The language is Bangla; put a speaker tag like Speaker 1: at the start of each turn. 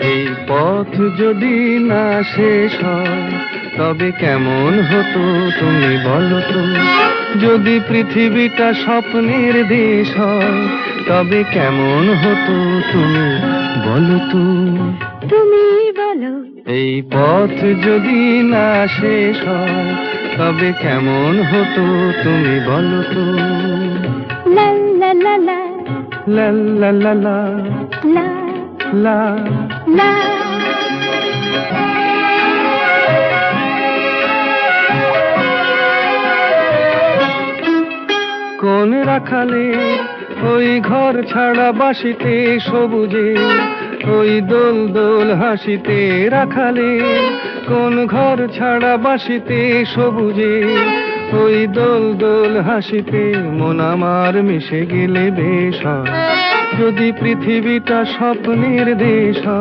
Speaker 1: এই পথ যদি না শেষ হয় তবে কেমন হতো তুমি বলো তো। যদি পৃথিবীটা স্বপ্নের দেশ হয় তবে কেমন হতো তুমি বলো তো।
Speaker 2: তুমি বলো।
Speaker 1: এই পথ যদি না শেষ হয় তবে কেমন হতো তুমি বলো তো।
Speaker 2: লা লা লা লা
Speaker 1: লা লা লা লা
Speaker 2: লা
Speaker 1: লা।
Speaker 2: লা।
Speaker 1: কোন রাখালে ওই ঘর ছাড়া বাসিতে সবুজে, ওই দোল দোল হাসিতে রাখালে। কোন ঘর ছাড়া বাসিতে সবুজে, ওই দোল দোল হাসিতে মন আমার মিশে গেলে বেশ হয়। যদি পৃথিবীটা স্বপ্নের দেশ হয়।